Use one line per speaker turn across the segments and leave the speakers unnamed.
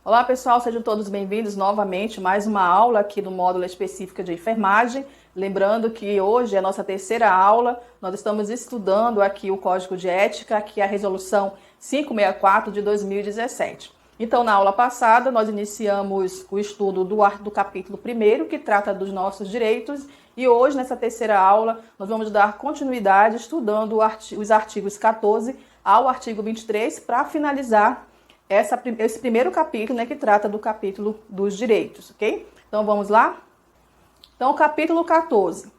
Olá pessoal, sejam todos bem-vindos novamente, mais uma aula aqui do módulo específico de enfermagem. Lembrando que hoje é a nossa terceira aula, nós estamos estudando aqui o Código de Ética, que é a resolução 564 de 2017. Então, na aula passada, nós iniciamos o estudo do capítulo 1º, que trata dos nossos direitos, e hoje, nessa terceira aula, nós vamos dar continuidade estudando os artigos 14 ao artigo 23, para finalizar esse primeiro capítulo, né, que trata do capítulo dos direitos, ok? Então, vamos lá? Então, capítulo 14.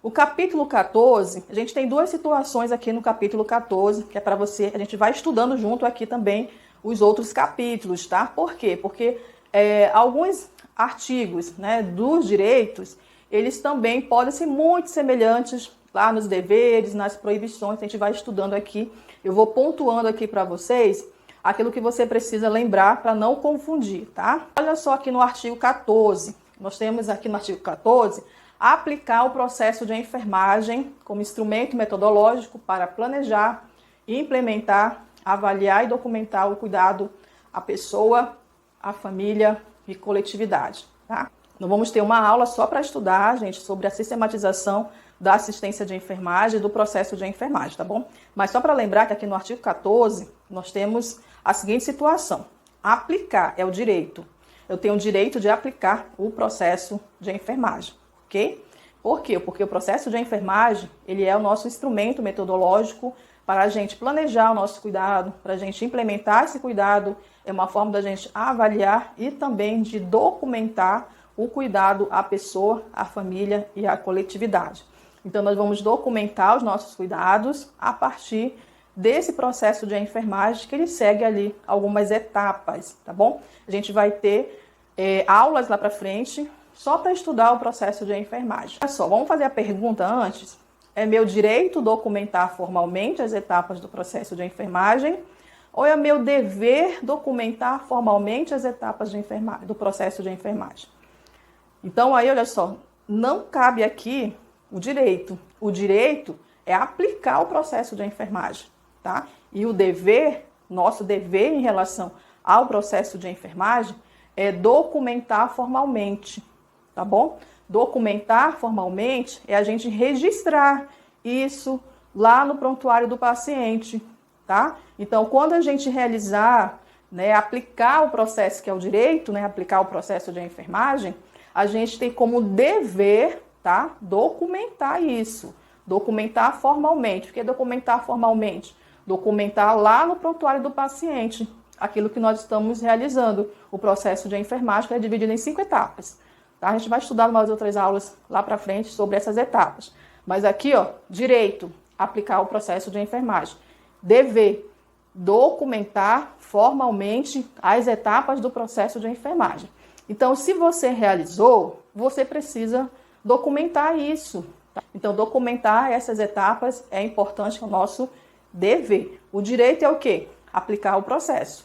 O capítulo 14, a gente tem duas situações aqui no capítulo 14, que é para você, a gente vai estudando junto aqui também os outros capítulos, tá? Por quê? Porque alguns artigos, né, dos direitos, eles também podem ser muito semelhantes lá nos deveres, nas proibições, a gente vai estudando aqui. Eu vou pontuando aqui para vocês aquilo que você precisa lembrar para não confundir, tá? Olha só aqui no artigo 14. Nós temos aqui no artigo 14 aplicar o processo de enfermagem como instrumento metodológico para planejar, implementar, avaliar e documentar o cuidado à pessoa, à família e coletividade, tá? Nós vamos ter uma aula só para estudar, gente, sobre a sistematização da assistência de enfermagem e do processo de enfermagem, tá bom? Mas só para lembrar que aqui no artigo 14 nós temos a seguinte situação: aplicar é o direito. Eu tenho o direito de aplicar o processo de enfermagem, ok? Por quê? Porque o processo de enfermagem, ele é o nosso instrumento metodológico para a gente planejar o nosso cuidado, para a gente implementar esse cuidado, é uma forma da gente avaliar e também de documentar o cuidado à pessoa, à família e à coletividade. Então, nós vamos documentar os nossos cuidados a partir desse processo de enfermagem, que ele segue ali algumas etapas, tá bom? A gente vai ter aulas lá para frente só para estudar o processo de enfermagem. Olha só, vamos fazer a pergunta antes. É meu direito documentar formalmente as etapas do processo de enfermagem ou é meu dever documentar formalmente as etapas de enfermagem, do processo de enfermagem? Então, aí, olha só, não cabe aqui o direito. O direito é aplicar o processo de enfermagem, tá? E o dever, nosso dever em relação ao processo de enfermagem é documentar formalmente, tá bom? Documentar formalmente é a gente registrar isso lá no prontuário do paciente, tá? Então, quando a gente realizar, né, aplicar o processo que é o direito, né, aplicar o processo de enfermagem, a gente tem como dever, tá, documentar isso, documentar formalmente. O que é documentar formalmente? Documentar lá no prontuário do paciente aquilo que nós estamos realizando, o processo de enfermagem, que é dividido em 5 etapas. Tá? A gente vai estudar umas outras aulas lá para frente sobre essas etapas. Mas aqui, ó, direito, aplicar o processo de enfermagem. Dever, documentar formalmente as etapas do processo de enfermagem. Então, se você realizou, você precisa documentar isso. Tá? Então, documentar essas etapas é importante, é o nosso dever. O direito é o quê? Aplicar o processo.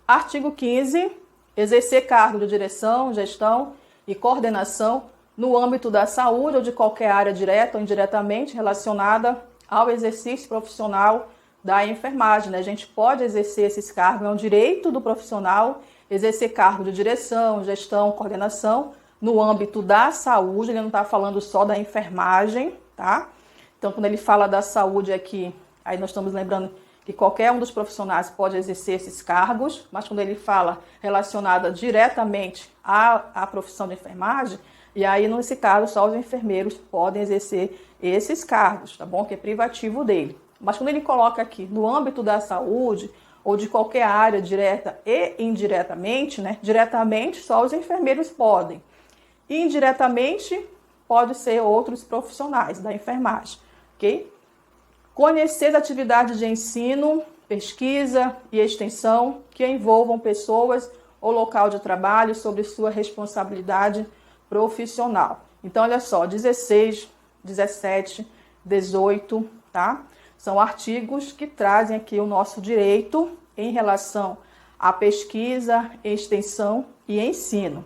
Artigo 15. Exercer cargo de direção, gestão e coordenação no âmbito da saúde ou de qualquer área direta ou indiretamente relacionada ao exercício profissional da enfermagem. Né? A gente pode exercer esses cargos, é um direito do profissional exercer cargo de direção, gestão, coordenação no âmbito da saúde. Ele não está falando só da enfermagem, tá? Então, quando ele fala da saúde aqui, aí nós estamos lembrando que qualquer um dos profissionais pode exercer esses cargos, mas quando ele fala relacionada diretamente à profissão de enfermagem, e aí, nesse caso, só os enfermeiros podem exercer esses cargos, tá bom? Que é privativo dele. Mas quando ele coloca aqui no âmbito da saúde ou de qualquer área direta e indiretamente, né? Diretamente, só os enfermeiros podem. Indiretamente, pode ser outros profissionais da enfermagem, ok? Conhecer as atividades de ensino, pesquisa e extensão que envolvam pessoas ou local de trabalho sobre sua responsabilidade profissional. Então, olha só, 16, 17, 18, tá? São artigos que trazem aqui o nosso direito em relação à pesquisa, extensão e ensino.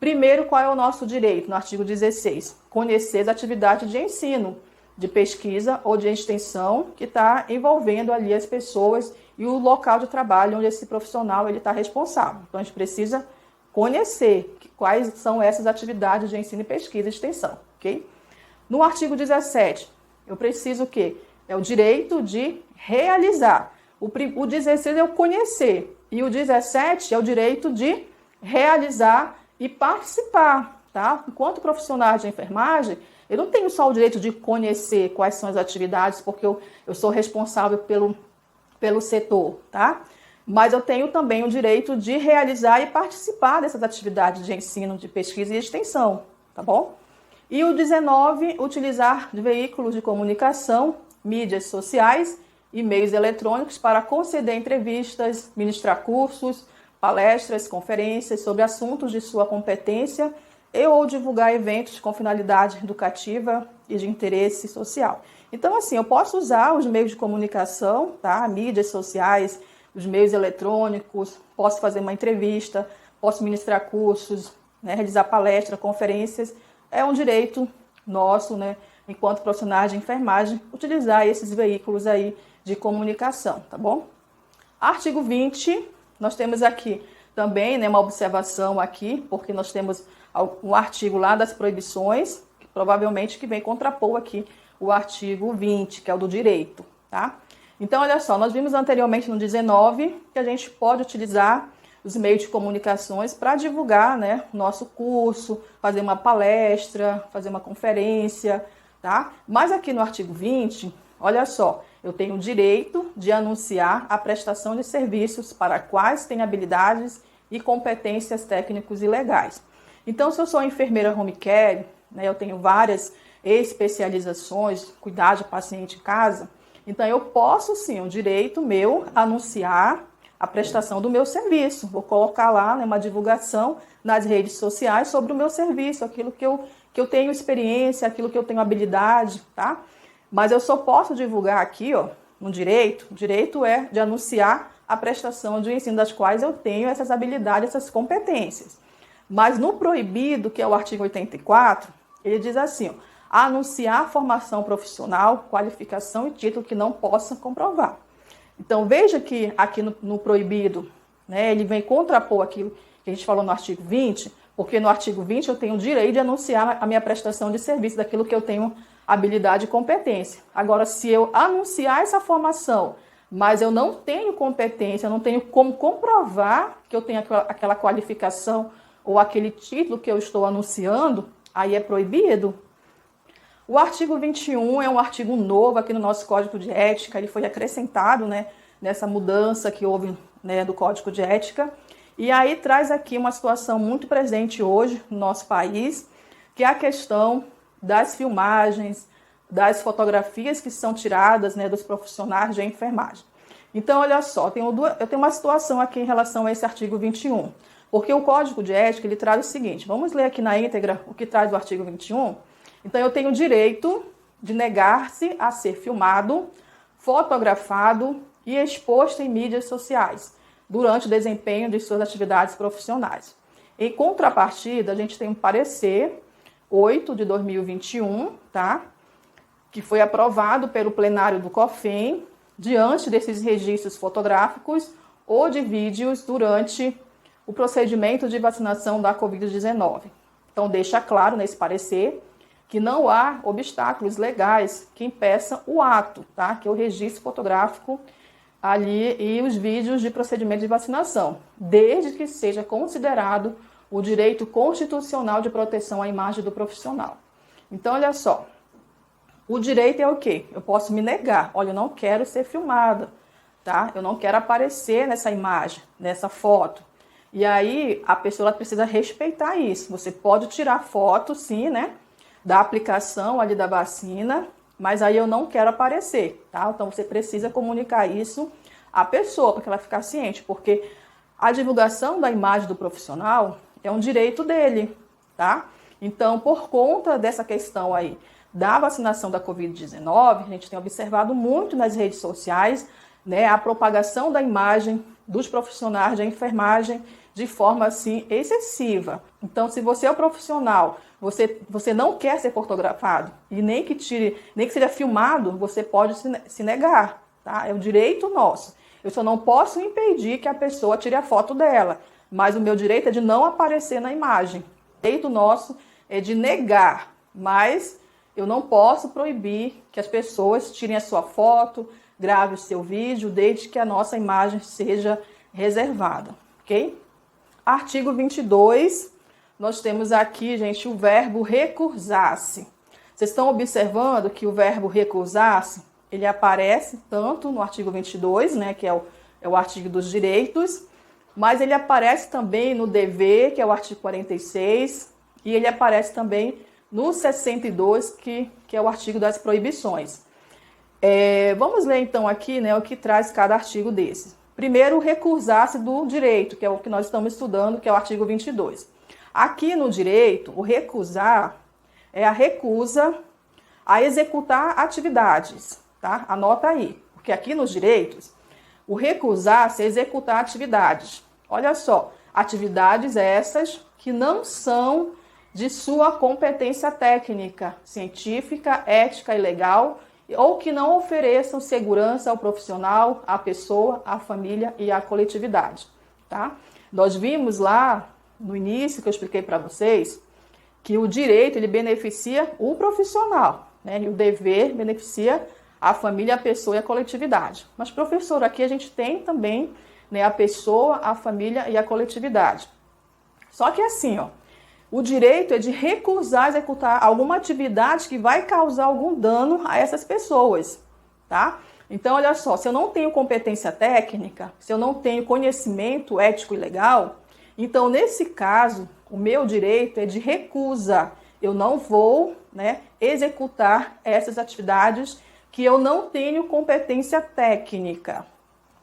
Primeiro, qual é o nosso direito? No artigo 16, conhecer as atividades de ensino. de pesquisa ou de extensão que está envolvendo ali as pessoas e o local de trabalho onde esse profissional está responsável. Então, a gente precisa conhecer quais são essas atividades de ensino e pesquisa e extensão, ok? No artigo 17, eu preciso o quê? É o direito de realizar. O 16 é o conhecer e o 17 é o direito de realizar e participar, tá? Enquanto profissional de enfermagem, eu não tenho só o direito de conhecer quais são as atividades, porque eu sou responsável pelo setor, tá? Mas eu tenho também o direito de realizar e participar dessas atividades de ensino, de pesquisa e extensão, tá bom? E o 19, utilizar de veículos de comunicação, mídias sociais e meios eletrônicos para conceder entrevistas, ministrar cursos, palestras, conferências sobre assuntos de sua competência e ou divulgar eventos com finalidade educativa e de interesse social. Então, assim, eu posso usar os meios de comunicação, tá? Mídias sociais, os meios eletrônicos, posso fazer uma entrevista, posso ministrar cursos, né? Realizar palestras, conferências. É um direito nosso, né? Enquanto profissionais de enfermagem, utilizar esses veículos aí de comunicação, tá bom? Artigo 20, nós temos aqui também, né, uma observação aqui, porque nós temos um artigo lá das proibições, que provavelmente que vem contrapor aqui o artigo 20, que é o do direito, tá? Então, olha só, nós vimos anteriormente no 19 que a gente pode utilizar os meios de comunicações para divulgar, né, nosso curso, fazer uma palestra, fazer uma conferência, tá? Mas aqui no artigo 20, olha só, eu tenho o direito de anunciar a prestação de serviços para quais tenho habilidades e competências técnicos e legais. Então, se eu sou enfermeira home care, né, eu tenho várias especializações, cuidar de paciente em casa, então eu posso sim, o direito meu, anunciar a prestação do meu serviço. Vou colocar lá, né, uma divulgação nas redes sociais sobre o meu serviço, aquilo que eu tenho experiência, aquilo que eu tenho habilidade, tá? Mas eu só posso divulgar aqui, ó, no direito. O direito é de anunciar a prestação de ensino das quais eu tenho essas habilidades, essas competências. Mas no proibido, que é o artigo 84, ele diz assim, ó, anunciar formação profissional, qualificação e título que não possa comprovar. Então, veja que aqui no proibido, né, ele vem contrapor aquilo que a gente falou no artigo 20, porque no artigo 20 eu tenho o direito de anunciar a minha prestação de serviço daquilo que eu tenho habilidade e competência. Agora, se eu anunciar essa formação, mas eu não tenho competência, eu não tenho como comprovar que eu tenho aquela qualificação ou aquele título que eu estou anunciando, aí é proibido. O artigo 21 é um artigo novo aqui no nosso Código de Ética, ele foi acrescentado, né, nessa mudança que houve, né, do Código de Ética, e aí traz aqui uma situação muito presente hoje no nosso país, que é a questão das filmagens, das fotografias que são tiradas, né, dos profissionais de enfermagem. Então, olha só, eu tenho uma situação aqui em relação a esse artigo 21, porque o Código de Ética ele traz o seguinte, vamos ler aqui na íntegra o que traz o artigo 21. Então, eu tenho o direito de negar-se a ser filmado, fotografado e exposto em mídias sociais durante o desempenho de suas atividades profissionais. Em contrapartida, a gente tem um parecer 8 de 2021, tá? Que foi aprovado pelo plenário do COFEM diante desses registros fotográficos ou de vídeos durante o procedimento de vacinação da Covid-19. Então, deixa claro nesse parecer que não há obstáculos legais que impeçam o ato, tá? Que é o registro fotográfico ali e os vídeos de procedimento de vacinação, desde que seja considerado o direito constitucional de proteção à imagem do profissional. Então, olha só, o direito é o quê? Eu posso me negar, olha, eu não quero ser filmada, tá? Eu não quero aparecer nessa imagem, nessa foto. E aí, a pessoa precisa respeitar isso. Você pode tirar foto, sim, né? Da aplicação ali da vacina, mas aí eu não quero aparecer, tá? Então, você precisa comunicar isso à pessoa, para que ela fique ciente, porque a divulgação da imagem do profissional é um direito dele, tá? Então, por conta dessa questão aí da vacinação da Covid-19, a gente tem observado muito nas redes sociais, né, a propagação da imagem dos profissionais da enfermagem de forma assim excessiva. Então, se você é um profissional, você não quer ser fotografado e nem que seja filmado, você pode se negar, tá? É um direito nosso. Eu só não posso impedir que a pessoa tire a foto dela, mas o meu direito é de não aparecer na imagem. O direito nosso é de negar, mas eu não posso proibir que as pessoas tirem a sua foto, grave o seu vídeo, desde que a nossa imagem seja reservada, ok? Artigo 22, nós temos aqui, gente, o verbo recusar-se. Vocês estão observando que o verbo recusar-se, ele aparece tanto no artigo 22, né, que é o artigo dos direitos, mas ele aparece também no dever, que é o artigo 46, e ele aparece também no 62, que é o artigo das proibições. Vamos ler então aqui, né, o que traz cada artigo desses. Primeiro, recusar-se do direito, que é o que nós estamos estudando, que é o artigo 22. Aqui no direito, o recusar é a recusa a executar atividades, tá? Anota aí, porque aqui nos direitos, o recusar-se é executar atividades. Olha só, atividades essas que não são de sua competência técnica, científica, ética e legal, ou que não ofereçam segurança ao profissional, à pessoa, à família e à coletividade, tá? Nós vimos lá no início que eu expliquei para vocês que o direito ele beneficia o profissional, né? E o dever beneficia a família, a pessoa e a coletividade. Mas, professor, aqui a gente tem também, né, a pessoa, a família e a coletividade. Só que assim, ó, o direito é de recusar executar alguma atividade que vai causar algum dano a essas pessoas, tá? Então, olha só, se eu não tenho competência técnica, se eu não tenho conhecimento ético e legal, então, nesse caso, o meu direito é de recusa. Eu não vou, né, executar essas atividades que eu não tenho competência técnica,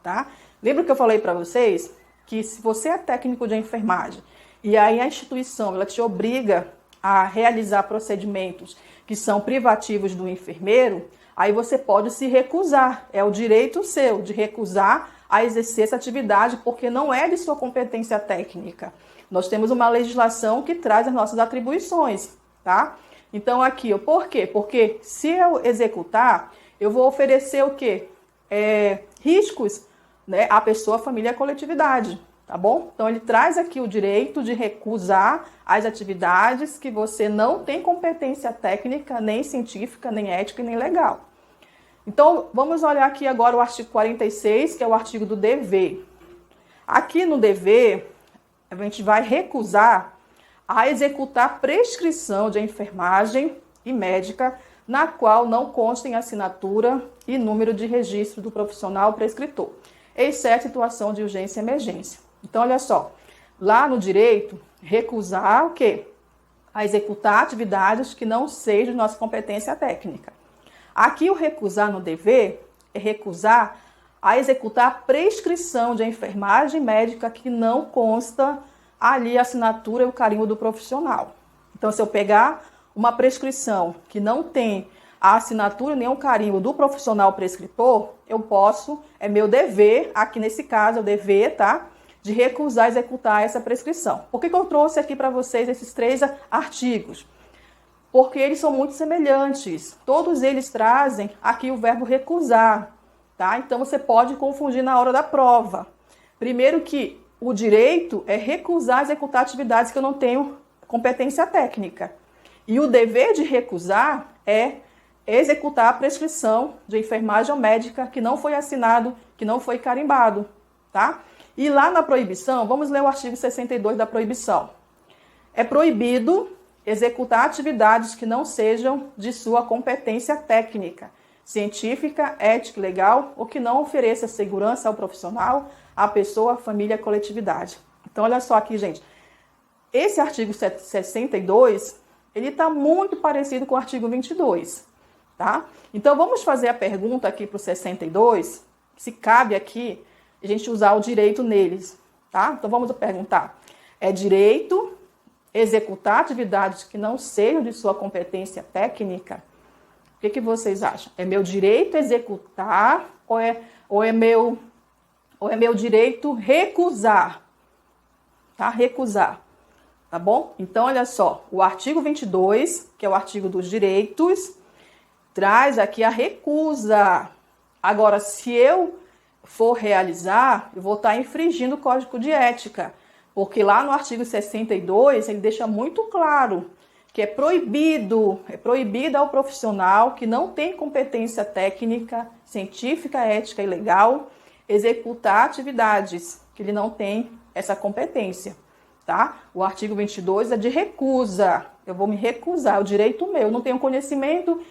tá? Lembra que eu falei para vocês que se você é técnico de enfermagem e aí a instituição ela te obriga a realizar procedimentos que são privativos do enfermeiro, aí você pode se recusar. É o direito seu de recusar a exercer essa atividade porque não é de sua competência técnica. Nós temos uma legislação que traz as nossas atribuições, tá? Então aqui, por quê? Porque se eu executar, eu vou oferecer o quê? Riscos, né, à pessoa, à família e à coletividade. Tá bom? Então, ele traz aqui o direito de recusar as atividades que você não tem competência técnica, nem científica, nem ética e nem legal. Então, vamos olhar aqui agora o artigo 46, que é o artigo do dever. Aqui no dever, a gente vai recusar a executar prescrição de enfermagem e médica na qual não constem assinatura e número de registro do profissional prescritor, exceto situação de urgência e emergência. Então, olha só, lá no direito, recusar o quê? A executar atividades que não sejam de nossa competência técnica. Aqui, o recusar no dever é recusar a executar prescrição de enfermagem médica que não consta ali a assinatura e o carimbo do profissional. Então, se eu pegar uma prescrição que não tem a assinatura nem o carimbo do profissional prescritor, eu posso, é meu dever, aqui nesse caso, é o dever, tá? De recusar executar essa prescrição. Por que eu trouxe aqui para vocês esses 3 artigos? Porque eles são muito semelhantes. Todos eles trazem aqui o verbo recusar, tá? Então você pode confundir na hora da prova. Primeiro que o direito é recusar executar atividades que eu não tenho competência técnica. E o dever de recusar é executar a prescrição de enfermagem ou médica que não foi assinado, que não foi carimbado, tá? E lá na proibição, vamos ler o artigo 62 da proibição. É proibido executar atividades que não sejam de sua competência técnica, científica, ética e legal, ou que não ofereça segurança ao profissional, à pessoa, à família, à coletividade. Então, olha só aqui, gente. Esse artigo 62, ele está muito parecido com o artigo 22, tá? Então, vamos fazer a pergunta aqui para o 62, se cabe aqui a gente usar o direito neles, tá? Então, vamos perguntar. É direito executar atividades que não sejam de sua competência técnica? O que vocês acham? É meu direito executar ou é meu direito recusar? tá? Recusar, tá bom? Então, olha só, o artigo 22, que é o artigo dos direitos, traz aqui a recusa. Agora, se eu for realizar, eu vou estar infringindo o Código de Ética, porque lá no artigo 62, ele deixa muito claro que é proibido ao profissional que não tem competência técnica, científica, ética e legal executar atividades que ele não tem essa competência, tá? O artigo 22 é de recusa. Eu vou me recusar, é o direito meu. Eu não tenho conhecimento,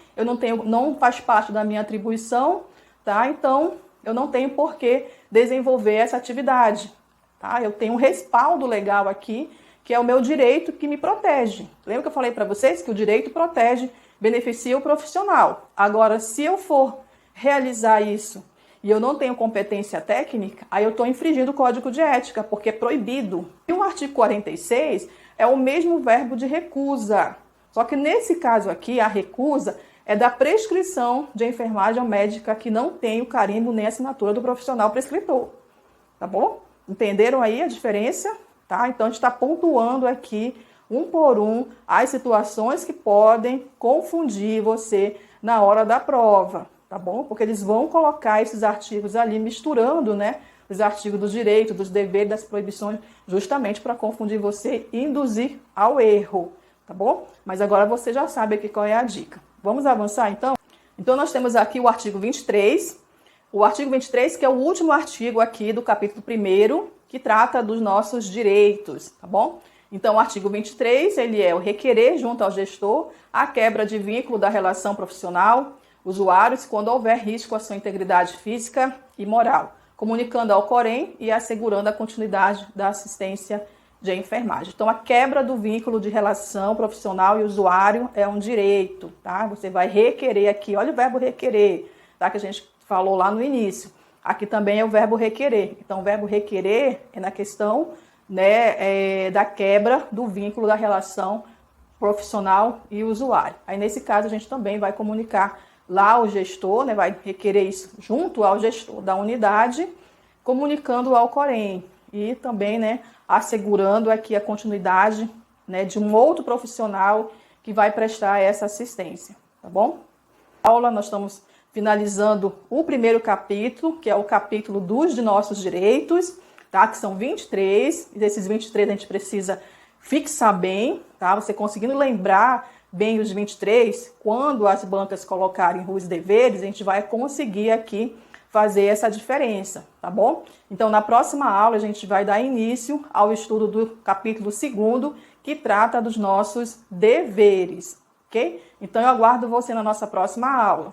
não faz parte da minha atribuição, tá? Então, eu não tenho por que desenvolver essa atividade, tá? Eu tenho um respaldo legal aqui, que é o meu direito que me protege. Lembra que eu falei para vocês que o direito protege, beneficia o profissional. Agora, se eu for realizar isso e eu não tenho competência técnica, aí eu estou infringindo o Código de Ética, porque é proibido. E o artigo 46 é o mesmo verbo de recusa. Só que nesse caso aqui, a recusa é da prescrição de enfermagem ou médica que não tem o carimbo nem a assinatura do profissional prescritor. Tá bom? Entenderam aí a diferença? Tá? Então, a gente está pontuando aqui, um por um, as situações que podem confundir você na hora da prova, tá bom? Porque eles vão colocar esses artigos ali, misturando, né, os artigos dos direitos, dos deveres, das proibições, justamente para confundir você e induzir ao erro, tá bom? Mas agora você já sabe aqui qual é a dica. Vamos avançar, então? Então, nós temos aqui o artigo 23, o artigo 23, que é o último artigo aqui do capítulo 1º, que trata dos nossos direitos, tá bom? Então, o artigo 23, ele é o requerer junto ao gestor a quebra de vínculo da relação profissional, usuários, quando houver risco à sua integridade física e moral, comunicando ao Corém e assegurando a continuidade da assistência de enfermagem. Então, a quebra do vínculo de relação profissional e usuário é um direito, tá? Você vai requerer aqui, olha o verbo requerer, tá? Que a gente falou lá no início. Aqui também é o verbo requerer. Então, o verbo requerer é na questão, né, da quebra do vínculo da relação profissional e usuário. Aí, nesse caso, a gente também vai comunicar lá ao gestor, né, vai requerer isso junto ao gestor da unidade, comunicando ao Corém e também, né, assegurando aqui a continuidade, né, de um outro profissional que vai prestar essa assistência, tá bom? Aula, nós estamos finalizando o primeiro capítulo, que é o capítulo dos nossos direitos, tá? Que são 23, e desses 23 a gente precisa fixar bem, tá? Você conseguindo lembrar bem os 23, quando as bancas colocarem os deveres, a gente vai conseguir aqui fazer essa diferença, tá bom? Então, na próxima aula, a gente vai dar início ao estudo do capítulo 2º, que trata dos nossos deveres, ok? Então, eu aguardo você na nossa próxima aula.